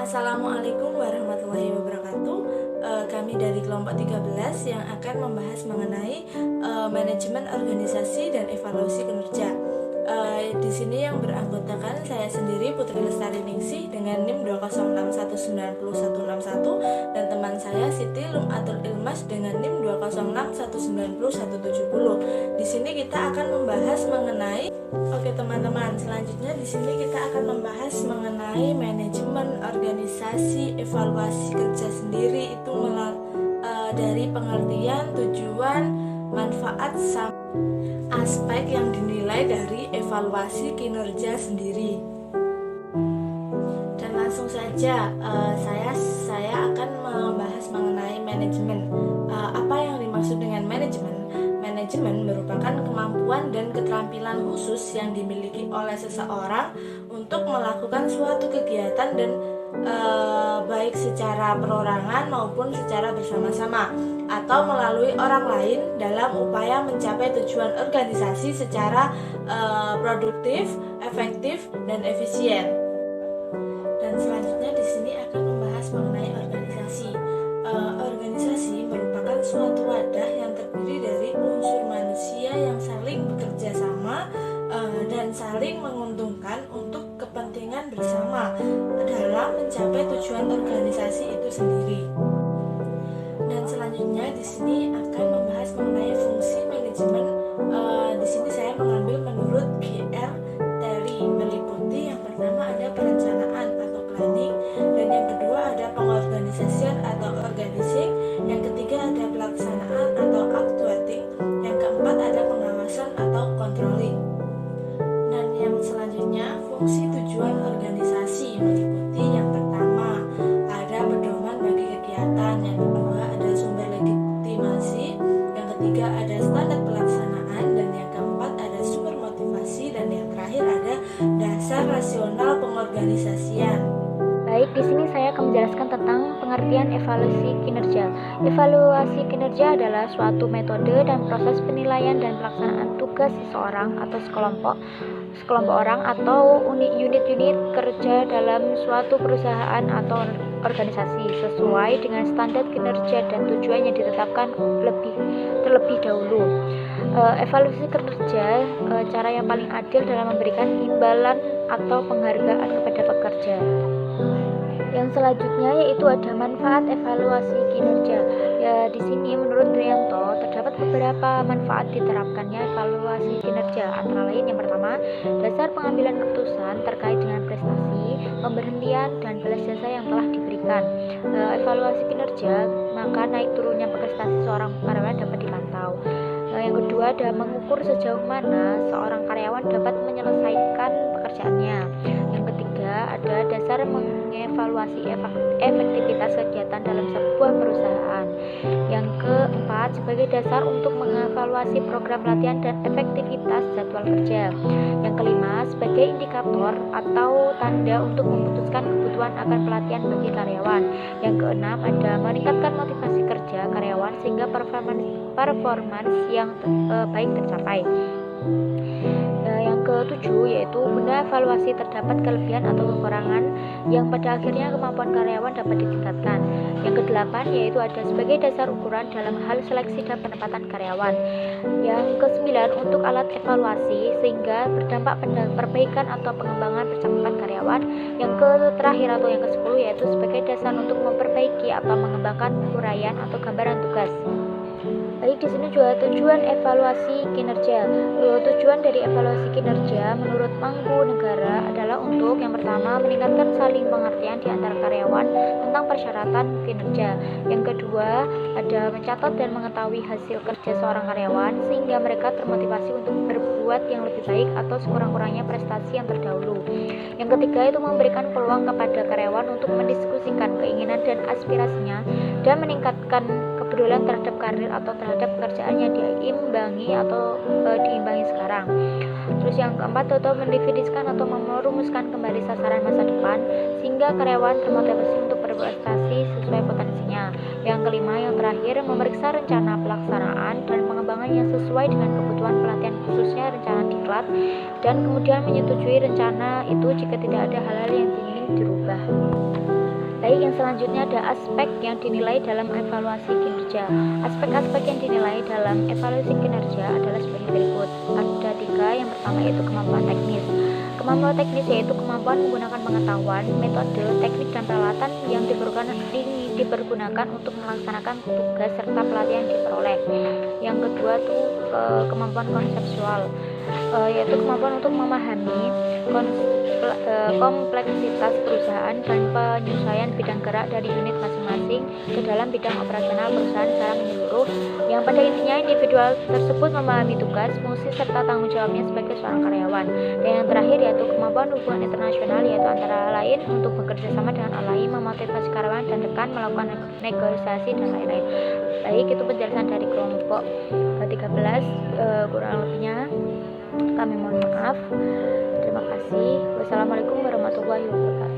Assalamualaikum warahmatullahi wabarakatuh. Kami dari kelompok 13 yang akan membahas mengenai manajemen organisasi dan evaluasi kinerja. Di sini yang beranggotakan saya sendiri Putri Lestari Ningsih dengan NIM 206190161 dan teman saya Siti Lumatul Ilmas dengan NIM 206190170. Di sini kita akan membahas mengenai teman-teman, selanjutnya di sini kita akan membahas mengenai manajemen organisasi evaluasi kerja sendiri itu dari pengertian, tujuan, manfaat, aspek yang dinilai dari evaluasi kinerja sendiri. Dan langsung saja saya akan membahas mengenai manajemen. Apa yang dimaksud dengan manajemen? Manajemen merupakan kemampuan dan keterampilan khusus yang dimiliki oleh seseorang untuk melakukan suatu kegiatan dan baik secara perorangan maupun secara bersama-sama atau melalui orang lain dalam upaya mencapai tujuan organisasi secara produktif, efektif, dan efisien. Dan selanjutnya di sini akan membahas mengenai organisasi. Organisasi merupakan suatu wadah yang terdiri dari unsur manusia yang saling bekerja sama dan saling menguntungkan untuk kepentingan bersama dalam mencapai tujuan organisasi itu sendiri. Dan selanjutnya di sini akan membahas mengenai fungsi manajemen. Di sini saya mengambil menurut GR Terry, meliputi yang pertama ada perencanaan atau planning, dan yang kedua ada pengorganisasian atau organizing, yang ketiga ada pelaksanaan atau actuating, yang keempat ada pengawasan atau controlling. Dan yang selanjutnya fungsi tujuan organisasi meliputi yang pertama ada pedoman bagi kegiatan, yang kedua ada sumber legitimasi, yang ketiga ada standar pelaksanaan, dan yang keempat ada sumber motivasi, dan yang terakhir ada dasar rasional pengorganisasian. Baik, di sini saya akan menjelaskan tentang pengertian evaluasi kinerja. Evaluasi kinerja adalah suatu metode dan proses penilaian dan pelaksanaan tugas seseorang atau sekelompok orang atau unit-unit kerja dalam suatu perusahaan atau organisasi sesuai dengan standar kinerja dan tujuan yang ditetapkan terlebih dahulu. Evaluasi kinerja cara yang paling adil dalam memberikan imbalan atau penghargaan kepada pekerja. Yang selanjutnya yaitu ada manfaat evaluasi kinerja. Ya, di sini menurut Drianto terdapat beberapa manfaat diterapkannya evaluasi kinerja. Antara lain yang pertama, dasar pengambilan keputusan terkait dengan prestasi, pemberhentian dan balas jasa yang telah diberikan. Evaluasi kinerja, maka naik turunnya prestasi seorang karyawan dapat dipantau. Yang kedua ada mengukur sejauh mana seorang karyawan dapat menyelesaikan pekerjaannya. Yang ketiga ada dasar mengevaluasi efektivitas kegiatan dalam sebuah perusahaan. Yang keempat sebagai dasar untuk mengevaluasi program latihan dan efektivitas jadwal kerja. Yang kelima sebagai indikator atau tanda untuk memutuskan kebutuhan akan pelatihan bagi karyawan. Yang keenam ada meningkatkan motivasi kerja karyawan sehingga performance yang baik tercapai. Yang ketujuh yaitu guna evaluasi terdapat kelebihan atau kekurangan yang pada akhirnya kemampuan karyawan dapat ditingkatkan. Yang kedelapan yaitu ada sebagai dasar ukuran dalam hal seleksi dan penempatan karyawan. Yang kesembilan untuk alat evaluasi sehingga berdampak pada perbaikan atau pengembangan percakapan karyawan. Yang terakhir atau yang ke-10 yaitu sebagai dasar untuk memperbaiki atau mengembangkan uraian atau gambaran tugas. Baik, di sini juga tujuan evaluasi kinerja. Tujuan dari evaluasi kinerja menurut Mangkunegara adalah untuk yang pertama meningkatkan saling pengertian di antara karyawan tentang persyaratan kinerja. Yang kedua ada mencatat dan mengetahui hasil kerja seorang karyawan sehingga mereka termotivasi untuk berbuat yang lebih baik atau sekurang-kurangnya prestasi yang terdahulu. Yang ketiga itu memberikan peluang kepada karyawan untuk mendiskusikan keinginan dan aspirasinya dan meningkatkan kepedulian terhadap karir atau terhadap pekerjaannya diimbangi sekarang. Terus yang keempat itu mendefinisikan atau merumuskan kembali sasaran masa depan sehingga karyawan termotivasi untuk berprestasi sesuai potensinya. Yang kelima yang terakhir memeriksa rencana pelaksanaan dan pengembangan yang sesuai dengan kebutuhan pelatihan khususnya rencana diklat dan kemudian menyetujui rencana itu jika tidak ada hal-hal yang ingin dirubah. Baik, yang selanjutnya ada aspek yang dinilai dalam evaluasi kinerja. Aspek-aspek yang dinilai dalam evaluasi kinerja adalah sebagai berikut. Ada 3, yang pertama yaitu kemampuan teknis. Kemampuan teknis yaitu kemampuan menggunakan pengetahuan, metode, teknik, dan peralatan yang dipergunakan untuk melaksanakan tugas serta pelatihan yang diperoleh. Yang kedua tuh kemampuan konseptual, yaitu kemampuan untuk memahami kompleksitas perusahaan dan penyesuaian bidang gerak dari unit masing-masing ke dalam bidang operasional perusahaan secara menyeluruh, yang pada intinya individual tersebut memahami tugas, fungsi, serta tanggung jawabnya sebagai seorang karyawan. Dan yang terakhir yaitu kemampuan hubungan internasional, yaitu antara lain untuk bekerja sama dengan orang lain, memotivasi karyawan dan rekan, melakukan negosiasi, dan lain-lain. Baik, itu penjelasan dari kelompok 13. Kurang lebihnya kami mohon maaf. Terima kasih. Wassalamualaikum warahmatullahi wabarakatuh.